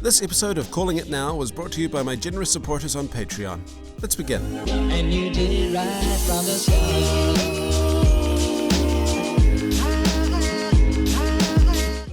This episode of Calling It Now was brought to you by my generous supporters on Patreon. Let's begin. And you did it right from the start.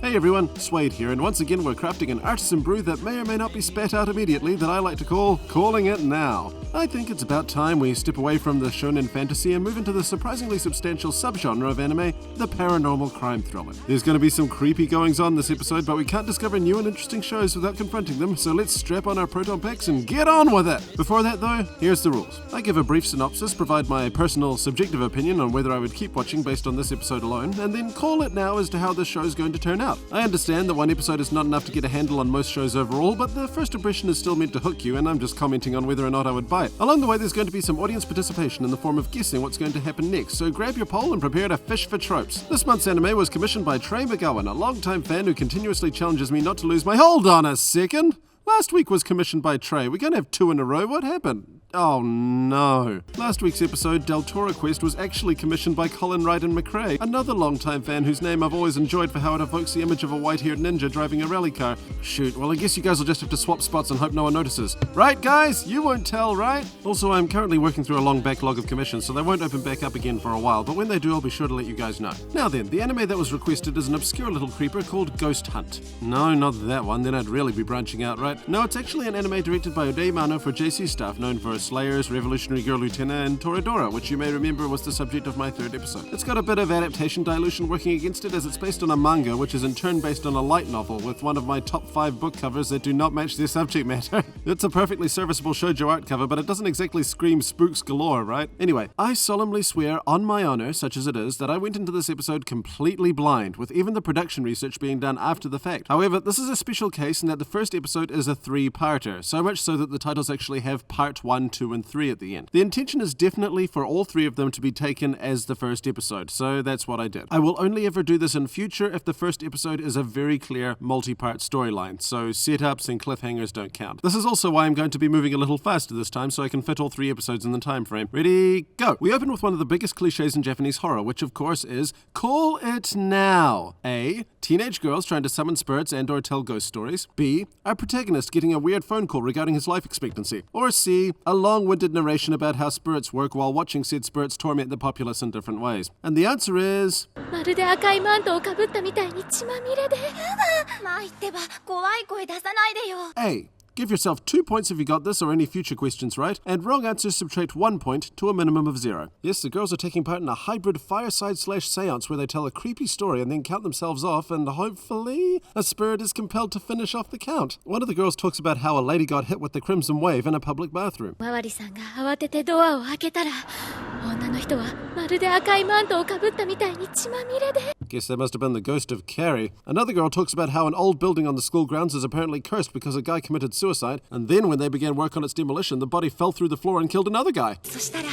Hey everyone, Suede here, and once again we're crafting an artisan brew that may or may not be spat out immediately that I like to call Calling It Now. I think it's about time we step away from the shonen fantasy and move into the surprisingly substantial subgenre of anime, the paranormal crime thriller. There's going to be some creepy goings on this episode, but we can't discover new and interesting shows without confronting them, so let's strap on our proton packs and get on with it! Before that though, here's the rules. I give a brief synopsis, provide my personal subjective opinion on whether I would keep watching based on this episode alone, and then call it now as to how this show is going to turn out. I understand that one episode is not enough to get a handle on most shows overall, but the first impression is still meant to hook you, and I'm just commenting on whether or not I would buy it. Along the way, there's going to be some audience participation in the form of guessing what's going to happen next, so grab your pole and prepare to fish for tropes. This month's anime was commissioned by Trey McGowan, a longtime fan who continuously challenges me not to lose my— Hold on a second! Last week was commissioned by Trey. We're going to have two in a row. What happened? Oh no. Last week's episode, Del Toro Quest, was actually commissioned by Colin Ryden McRae, another longtime fan whose name I've always enjoyed for how it evokes the image of a white-haired ninja driving a rally car. Shoot, well I guess you guys will just have to swap spots and hope no one notices. Right guys? You won't tell, right? Also, I'm currently working through a long backlog of commissions, so they won't open back up again for a while, but when they do I'll be sure to let you guys know. Now then, the anime that was requested is an obscure little creeper called Ghost Hunt. No, not that one, then I'd really be branching out, right? No, it's actually an anime directed by Odei Mano for JC Staff, known for Slayers, Revolutionary Girl Lieutenant, and Toradora, which you may remember was the subject of my third episode. It's got a bit of adaptation dilution working against it, as it's based on a manga, which is in turn based on a light novel, with one of my top 5 book covers that do not match their subject matter. It's a perfectly serviceable shoujo art cover, but it doesn't exactly scream spooks galore, right? Anyway, I solemnly swear on my honor, such as it is, that I went into this episode completely blind, with even the production research being done after the fact. However, this is a special case in that the first episode is a 3-parter, so much so that the titles actually have part 1, 2, and 3 at the end. The intention is definitely for all 3 of them to be taken as the first episode, so that's what I did. I will only ever do this in future if the first episode is a very clear multi-part storyline, so setups and cliffhangers don't count. This is also why I'm going to be moving a little faster this time so I can fit all 3 episodes in the time frame. Ready, go! We open with one of the biggest cliches in Japanese horror, which of course is call it now. A. Teenage girls trying to summon spirits and or tell ghost stories. B. Our protagonist getting a weird phone call regarding his life expectancy. Or C. A long-winded narration about how spirits work while watching said spirits torment the populace in different ways. And the answer is... まるで赤いマントをかぶったみたいに血まみれで。まあ言ってば怖い声出さないでよ。 A. Give yourself 2 points if you got this or any future questions right, and wrong answers subtract 1 point to a minimum of 0. Yes, the girls are taking part in a hybrid fireside/seance where they tell a creepy story and then count themselves off, and hopefully a spirit is compelled to finish off the count. One of the girls talks about how a lady got hit with the crimson wave in a public bathroom. おまわりさんが慌ててドアを開けたら、女の人はまるで赤いマントをかぶったみたいに血まみれで。 Guess that must have been the ghost of Carrie. Another girl talks about how an old building on the school grounds is apparently cursed because a guy committed suicide, and then when they began work on its demolition, the body fell through the floor and killed another guy. そしたら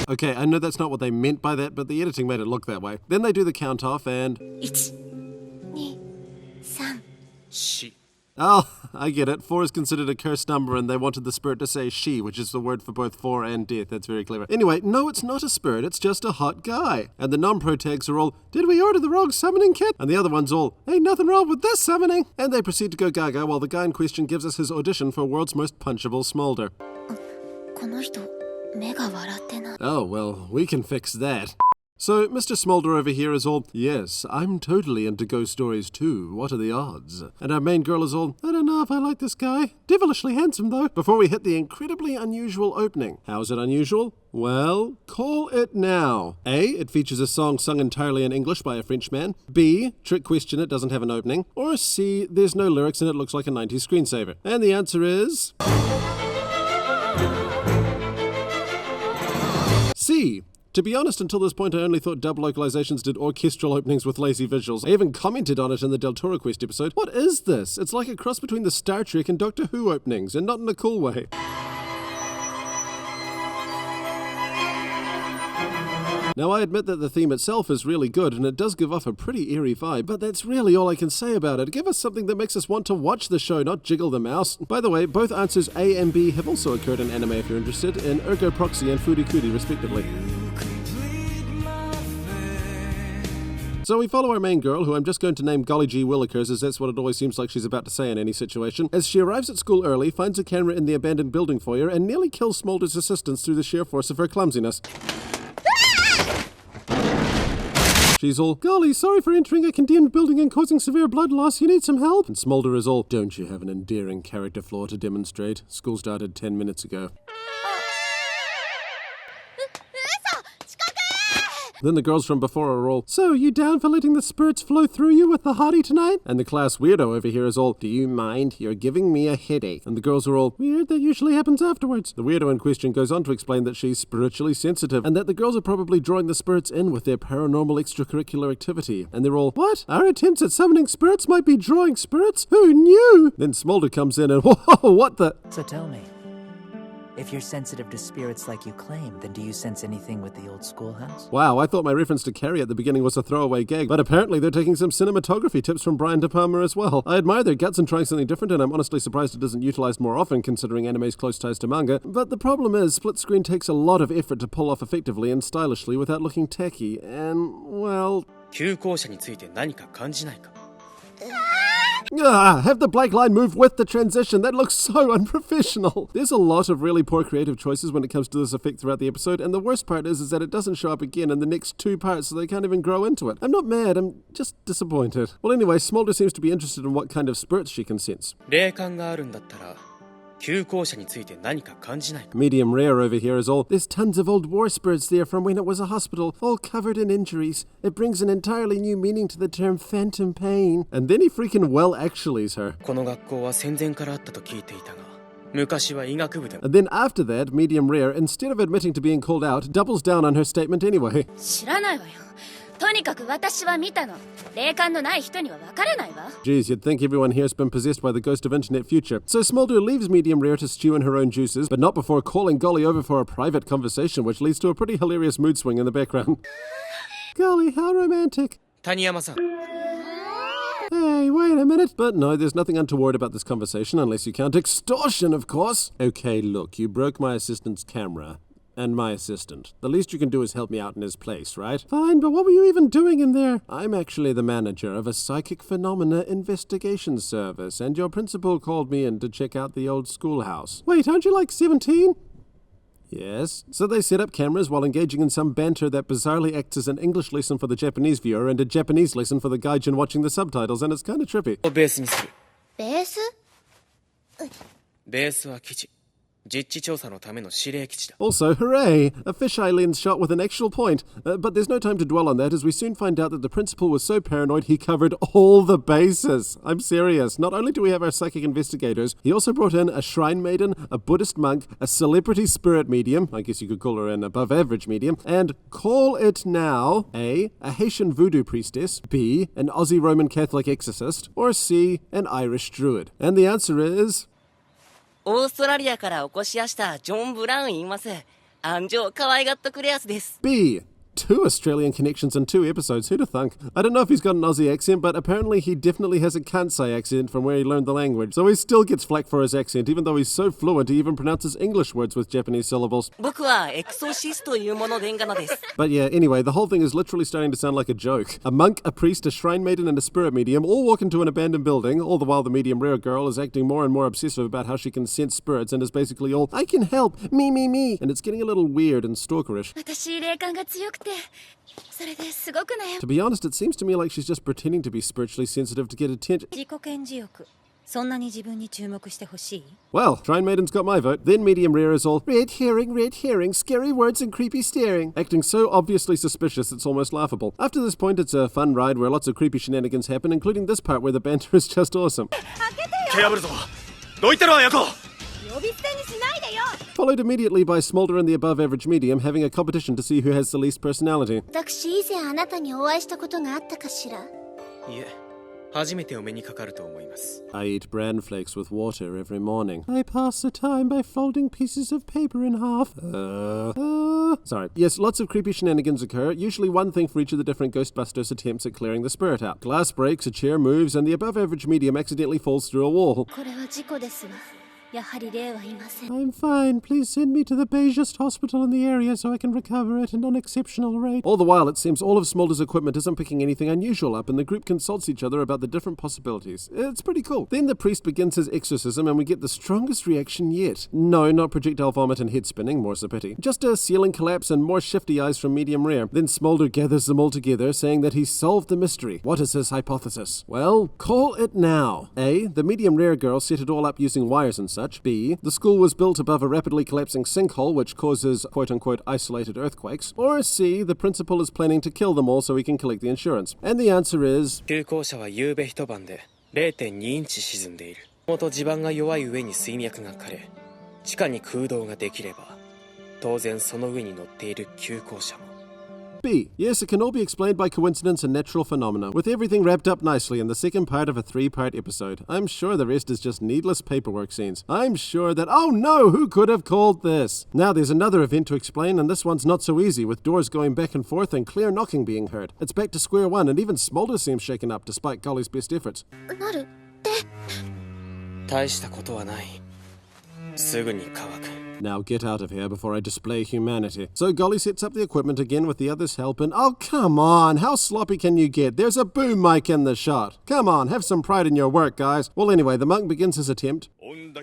Okay, I know that's not what they meant by that, but the editing made it look that way. Then they do the count off and... 1、2、3。 Oh, I get it. 4 is considered a cursed number and they wanted the spirit to say she, which is the word for both 4 and death. That's very clever. Anyway, no, it's not a spirit, it's just a hot guy. And the non-pro tags are all, did we order the wrong summoning kit? And the other one's all, ain't nothing wrong with this summoning. And they proceed to go gaga while the guy in question gives us his audition for World's Most Punchable Smolder. この人目が笑ってない。 Oh, well, we can fix that. So, Mr. Smolder over here is all, yes, I'm totally into ghost stories too, what are the odds? And our main girl is all, I don't know if I like this guy. Devilishly handsome though. Before we hit the incredibly unusual opening. How is it unusual? Well, call it now. A, it features a song sung entirely in English by a French man. B, trick question, it doesn't have an opening. Or C, there's no lyrics and it looks like a 90s screensaver. And the answer is... C. To be honest, until this point I only thought dub localizations did orchestral openings with lazy visuals. I even commented on it in the Del Toro Quest episode. What is this? It's like a cross between the Star Trek and Doctor Who openings, and not in a cool way. Now, I admit that the theme itself is really good, and it does give off a pretty eerie vibe, but that's really all I can say about it. Give us something that makes us want to watch the show, not jiggle the mouse. By the way, both answers A and B have also occurred in anime if you're interested, in Ergo Proxy and Furikuri respectively. So we follow our main girl, who I'm just going to name Golly G. Willikers, as that's what it always seems like she's about to say in any situation, as she arrives at school early, finds a camera in the abandoned building foyer, and nearly kills Smolder's assistants through the sheer force of her clumsiness. She's all, "Golly, sorry for entering a condemned building and causing severe blood loss. You need some help?" And Smolder is all, "Don't you have an endearing character flaw to demonstrate? School started 10 minutes ago." Then the girls from before are all, "So, you down for letting the spirits flow through you with the hottie tonight?" And the class weirdo over here is all, "Do you mind? You're giving me a headache." And the girls are all, "Weird, that usually happens afterwards." The weirdo in question goes on to explain that she's spiritually sensitive, and that the girls are probably drawing the spirits in with their paranormal extracurricular activity. And they're all, "What? Our attempts at summoning spirits might be drawing spirits? Who knew?" Then Smolder comes in and, "Whoa, what the?" So tell me, if you're sensitive to spirits like you claim, then do you sense anything with the old schoolhouse? Wow, I thought my reference to Carrie at the beginning was a throwaway gag, but apparently they're taking some cinematography tips from Brian De Palma as well. I admire their guts in trying something different, and I'm honestly surprised it isn't utilized more often considering anime's close ties to manga. But the problem is, split screen takes a lot of effort to pull off effectively and stylishly without looking tacky, and, well... 旧校舎について何か感じないか? Have the black line move with the transition. That looks so unprofessional. There's a lot of really poor creative choices when it comes to this effect throughout the episode, and the worst part is that it doesn't show up again in the next 2 parts, so they can't even grow into it. I'm not mad, I'm just disappointed. Well, anyway, Smolder seems to be interested in what kind of spirits she can sense. 霊感があるんだったら旧校舎について何か感じないか? Medium rare over here is all, "There's tons of old war spirits there from when it was a hospital, all covered in injuries. It brings an entirely new meaning to the term phantom pain." And then he freaking well actuallys her. この学校は戦前からあったと聞いていたが、昔は医学部でも。 And then after that, Medium rare, instead of admitting to being called out, doubles down on her statement anyway. 知らないわよ。とにかく私は見たの。霊感のない人にはわからないわ。 Geez, you'd think everyone here's been possessed by the ghost of internet future. So Smolder leaves Medium Rare to stew in her own juices, but not before calling Golly over for a private conversation, which leads to a pretty hilarious mood swing in the background. Golly, how romantic. 谷山さん。 Hey, wait a minute. But no, there's nothing untoward about this conversation, unless you count extortion, of course. Okay, look, you broke my assistant's camera. And my assistant. The least you can do is help me out in his place, right? Fine, but what were you even doing in there? I'm actually the manager of a psychic phenomena investigation service, and your principal called me in to check out the old schoolhouse. Wait, aren't you like 17? Yes. So they set up cameras while engaging in some banter that bizarrely acts as an English lesson for the Japanese viewer and a Japanese lesson for the gaijin watching the subtitles, and it's kind of trippy. をベースにする。ベース？ベースは基地。実地調査のための指令基地だ。 Also, hooray! A fisheye lens shot with an actual point. But there's no time to dwell on that, as we soon find out that the principal was so paranoid he covered all the bases. I'm serious. Not only do we have our psychic investigators, he also brought in a shrine maiden, a Buddhist monk, a celebrity spirit medium, I guess you could call her an above-average medium, and call it now, A, a Haitian voodoo priestess, B, an Aussie Roman Catholic exorcist, or C, an Irish druid. And the answer is... オーストラリアからお越しやしたジョン・ブラウン言います。安城可愛がっとくれやすです。 B. 2 Australian connections in 2 episodes, who'd have thunk? I don't know if he's got an Aussie accent, but apparently he definitely has a Kansai accent from where he learned the language. So he still gets flack for his accent, even though he's so fluent he even pronounces English words with Japanese syllables. 僕はエクソシストというものでんがなです。 But yeah, anyway, the whole thing is literally starting to sound like a joke. A monk, a priest, a shrine maiden, and a spirit medium all walk into an abandoned building, all the while the medium rare girl is acting more and more obsessive about how she can sense spirits and is basically all, "I can help, me, me, me," and it's getting a little weird and stalkerish. 私霊感が強くて、それですごく悩む。 To be honest, it seems to me like she's just pretending to be spiritually sensitive to get attention. 自己顕示欲。そんなに自分に注目してほしい？ Well, Shrine Maiden's got my vote. Then Medium Rare is all, red herring, scary words and creepy staring, acting so obviously suspicious it's almost laughable. After this point, it's a fun ride where lots of creepy shenanigans happen, including this part where the banter is just awesome. 手破るぞ。どいてろ、綾子。 呼び捨てにしないでよ。 Followed immediately by Smolder and the above-average medium having a competition to see who has the least personality. 私以前あなたにお会いしたことがあったかしら。いえ、初めてお目にかかると思います。 I eat bran flakes with water every morning. I pass the time by folding pieces of paper in half. Sorry. Yes, lots of creepy shenanigans occur, usually one thing for each of the different Ghostbusters attempts at clearing the spirit out. Glass breaks, a chair moves, and the above-average medium accidentally falls through a wall. これは事故ですわ。やはり例はいません。 I'm fine. Please send me to the biggest hospital in the area so I can recover at an unexceptional rate. All the while, it seems all of Smolder's equipment isn't picking anything unusual up, and the group consults each other about the different possibilities. It's pretty cool. Then the priest begins his exorcism, and we get the strongest reaction yet. No, not projectile vomit and head spinning, more's the pity. Just a ceiling collapse and more shifty eyes from medium rare. Then Smolder gathers them all together, saying that he's solved the mystery. What is his hypothesis? Well, call it now. A. The medium rare girl set it all up using wires and such. B. The school was built above a rapidly collapsing sinkhole which causes quote-unquote isolated earthquakes. Or C. The principal is planning to kill them all so he can collect the insurance. And the answer is... 旧校舎は夕べ一晩で 0.2 インチ沈んでいる。元地盤が弱い上に水脈が枯れ、地下に空洞ができれば、当然その上に乗っている旧校舎も。B. Yes, it can all be explained by coincidence and natural phenomena, with everything wrapped up nicely in the second part of a 3-part episode. I'm sure the rest is just needless paperwork scenes. I'm sure that... Oh no, who could have called this? Now there's another event to explain, and this one's not so easy, with doors going back and forth and clear knocking being heard. It's back to square one, and even Smolder seems shaken up despite Golly's best efforts. なるって。大したことはない。すぐに乾く。 Now get out of here before I display humanity. So Golly sets up the equipment again with the others' help and... Oh, come on! How sloppy can you get? There's a boom mic in the shot. Come on, have some pride in your work, guys. Well, anyway, the monk begins his attempt. そんな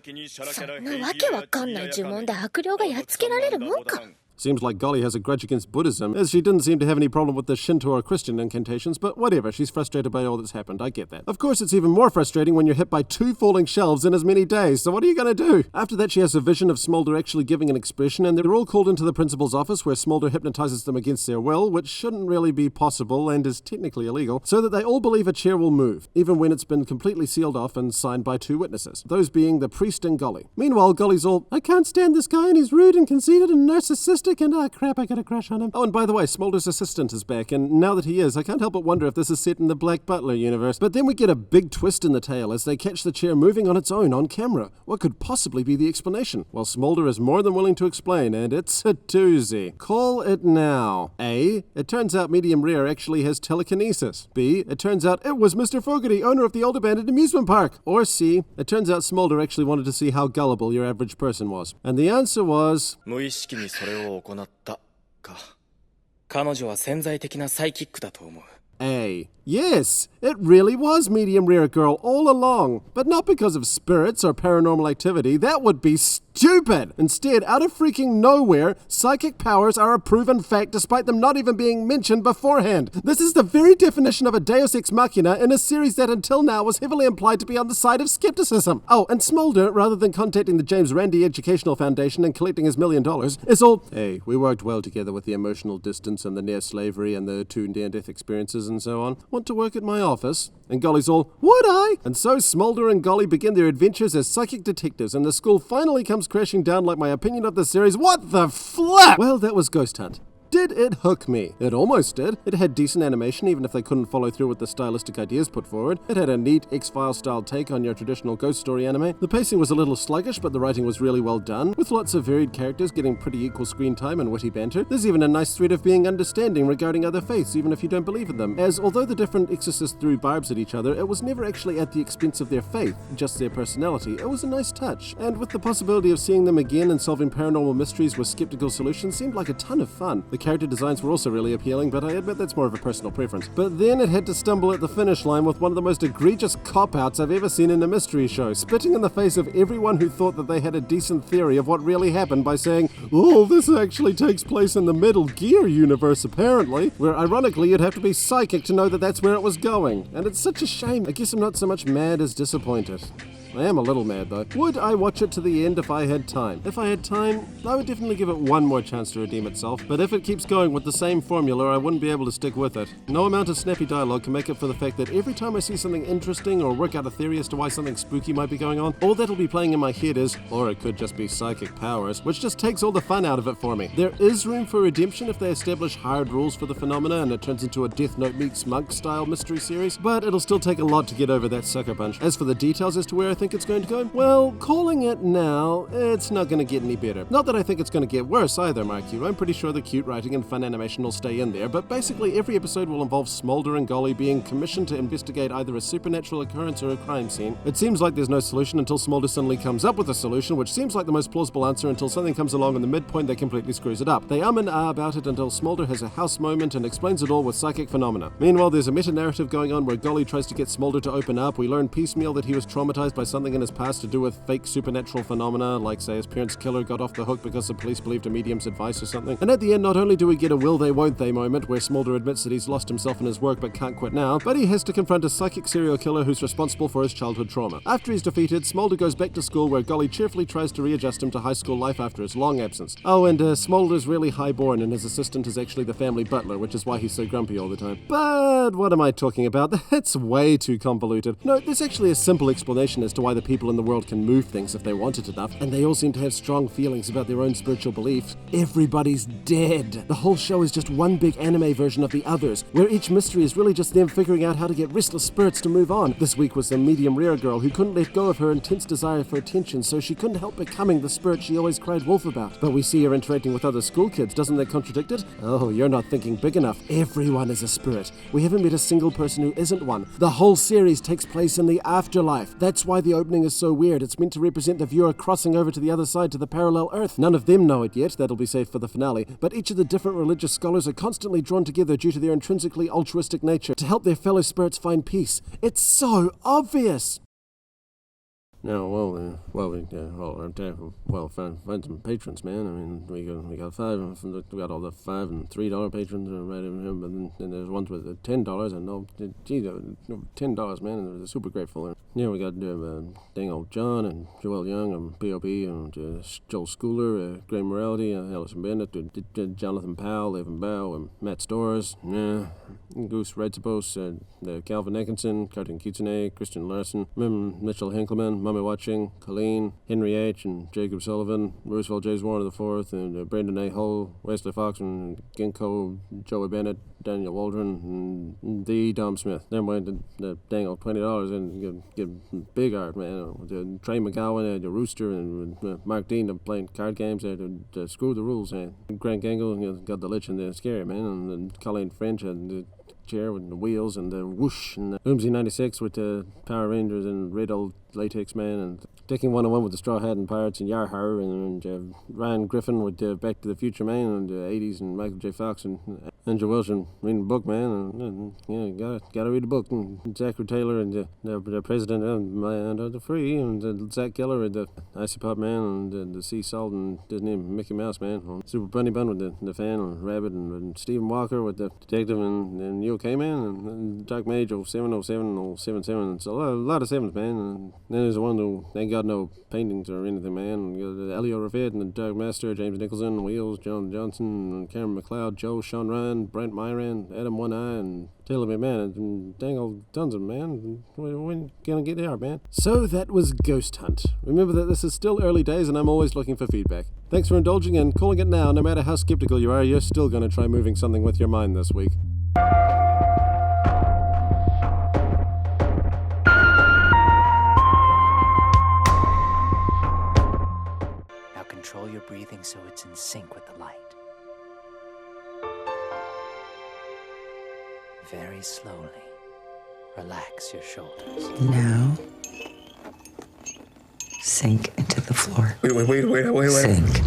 わけわかんない呪文で悪霊がやっつけられるもんか。 Seems like Golly has a grudge against Buddhism, as she didn't seem to have any problem with the Shinto or Christian incantations, but whatever, she's frustrated by all that's happened, I get that. Of course, it's even more frustrating when you're hit by 2 falling shelves in as many days, so what are you going to do? After that, she has a vision of Smolder actually giving an expression, and they're all called into the principal's office where Smolder hypnotizes them against their will, which shouldn't really be possible and is technically illegal, so that they all believe a chair will move, even when it's been completely sealed off and signed by 2 witnesses, those being the priest and Golly. Meanwhile, Golly's all, I can't stand this guy and he's rude and conceited and narcissistic and crap, I got a crush on him. Oh, and by the way, Smolder's assistant is back, and now that he is, I can't help but wonder if this is set in the Black Butler universe. But then we get a big twist in the tale as they catch the chair moving on its own on camera. What could possibly be the explanation? Well, Smolder is more than willing to explain, and it's a doozy. Call it now. A. It turns out Medium Rare actually has telekinesis. B. It turns out it was Mr. Fogarty, owner of the Old Abandoned Amusement Park. Or C. It turns out Smolder actually wanted to see how gullible your average person was. And the answer was... 無意識にそれを行った。彼女は潜在的なサイキックだと思う。 A. Yes, it really was Medium Rare Girl all along, but not because of spirits or paranormal activity. That would be stupid. Instead, out of freaking nowhere, psychic powers are a proven fact despite them not even being mentioned beforehand. This is the very definition of a Deus Ex Machina in a series that until now was heavily implied to be on the side of skepticism. Oh, and Smolder, rather than contacting the James Randi Educational Foundation and collecting his $1 million, is all, hey, we worked well together with the emotional distance and the near slavery and the 2 near-death experiences and so on. Want to work at my office? And Golly's all, would I? And so Smolder and Golly begin their adventures as psychic detectives, and the school finally comes crashing down like my opinion of the series. What the flap? Well, that was Ghost Hunt. Did it hook me? It almost did. It had decent animation, even if they couldn't follow through with the stylistic ideas put forward. It had a neat X-Files style take on your traditional ghost story anime. The pacing was a little sluggish, but the writing was really well done, with lots of varied characters getting pretty equal screen time and witty banter. There's even a nice thread of being understanding regarding other faiths, even if you don't believe in them, as although the different exorcists threw barbs at each other, it was never actually at the expense of their faith, just their personality. It was a nice touch, and with the possibility of seeing them again and solving paranormal mysteries with skeptical solutions seemed like a ton of fun. The character designs were also really appealing, but I admit that's more of a personal preference. But then it had to stumble at the finish line with one of the most egregious cop-outs I've ever seen in a mystery show, spitting in the face of everyone who thought that they had a decent theory of what really happened by saying, oh, this actually takes place in the Metal Gear universe apparently, where ironically you'd have to be psychic to know that that's where it was going. And it's such a shame. I guess I'm not so much mad as disappointed. I am a little mad though. Would I watch it to the end if I had time? If I had time, I would definitely give it one more chance to redeem itself, but if it keeps going with the same formula, I wouldn't be able to stick with it. No amount of snappy dialogue can make up for the fact that every time I see something interesting or work out a theory as to why something spooky might be going on, all that'll be playing in my head is, or it could just be psychic powers, which just takes all the fun out of it for me. There is room for redemption if they establish hard rules for the phenomena and it turns into a Death Note meets Monk style mystery series, but it'll still take a lot to get over that sucker punch. As for the details as to where I think think it's going to go? Well, calling it now, it's not going to get any better. Not that I think it's going to get worse either, mark you. I'm pretty sure the cute writing and fun animation will stay in there, but basically every episode will involve Smolder and Golly being commissioned to investigate either a supernatural occurrence or a crime scene. It seems like there's no solution until Smolder suddenly comes up with a solution, which seems like the most plausible answer until something comes along in the midpoint that completely screws it up. They and ah about it until Smolder has a house moment and explains it all with psychic phenomena. Meanwhile, there's a meta-narrative going on where Golly tries to get Smolder to open up. We learn piecemeal that he was traumatized by something in his past to do with fake supernatural phenomena, like say his parents' killer got off the hook because the police believed a medium's advice or something. And at the end, not only do we get a will they won't they moment where Smolder admits that he's lost himself in his work but can't quit now, but he has to confront a psychic serial killer who's responsible for his childhood trauma. After he's defeated, Smolder goes back to school where Golly cheerfully tries to readjust him to high school life after his long absence. Oh, and Smolder's really highborn and his assistant is actually the family butler, which is why he's so grumpy all the time. But what am I talking about? That's way too convoluted. No, there's actually a simple explanation as to why the people in the world can move things if they want it enough, and they all seem to have strong feelings about their own spiritual beliefs. Everybody's dead. The whole show is just one big anime version of The Others, where each mystery is really just them figuring out how to get restless spirits to move on. This week was the medium rare girl who couldn't let go of her intense desire for attention, so she couldn't help becoming the spirit she always cried wolf about. But we see her interacting with other school kids. Doesn't that contradict it? Oh, you're not thinking big enough. Everyone is a spirit. We haven't met a single person who isn't one. The whole series takes place in the afterlife. That's why the opening is so weird. It's meant to represent the viewer crossing over to the other side, to the parallel Earth. None of them know it yet. That'll be saved for the finale. But each of the different religious scholars are constantly drawn together due to their intrinsically altruistic nature to help their fellow spirits find peace. It's so obvious! No, find some patrons, man. I mean, we got all the $5 and $3 patrons right over here, but then there's ones with $10, and $10, man, and they're super grateful. Yeah, we got dang old John and Joel Young and B.O.B. and Joel Schooler, Graham Morality, Allison Bennett, Jonathan Powell, Evan Bow, and Matt Storrs, Goose Redsupos, Calvin Atkinson, Carton Kitsune, Christian Larson, Mitchell Hinkleman, Mummy Watching, Colleen, Henry H., and Jacob Sullivan, Roosevelt James Warner IV, and Brendan A. Hull, Wesley Fox, and Ginkgo, Joey Bennett, Daniel Waldron, and D. Dom Smith. Then went the dang old $20 and get big art, man. Trey McGowan, the Rooster, and Mark Dean playing card games to screw the rules. Grant Gangle got the Lich and the Scary, man, and Colleen French and the chair with the wheels and the whoosh, and the Oomsy 96 with the Power Rangers and Red Old Latex Man, and Taking 101 with the Straw Hat and Pirates and Yar-Har, and Ryan Griffin with Back to the Future Man and the 80s, and Michael J. Fox and Andrew Wilson reading the book, man, and gotta read the book, and Zachary Taylor and the president of Land of the Free, and Zach Keller with the Icy Pop Man, and the Sea Salt and Disney Mickey Mouse Man, Super Bunny Bun with the Fan and Rabbit, and Stephen Walker with the Detective and You OK Man, and Dark Mage 0707 077, and so a lot of sevens, man. And then there's the one who ain't got no paintings or anything, man. And you got Elio Raffet and the Dark Master, James Nicholson, Wheels, John Johnson, and Cameron McLeod, Joe, Sean Ryan, Brent Myran, Adam One Eye, and Taylor McMahon, and dang old tons of them, man. When gonna get there, man? So that was Ghost Hunt. Remember that this is still early days and I'm always looking for feedback. Thanks for indulging and calling it now. No matter how skeptical you are, you're still gonna try moving something with your mind this week. Now control your breathing so it's in sync with the light. Very slowly, relax your shoulders. Now, sink into the floor. Wait. Sink.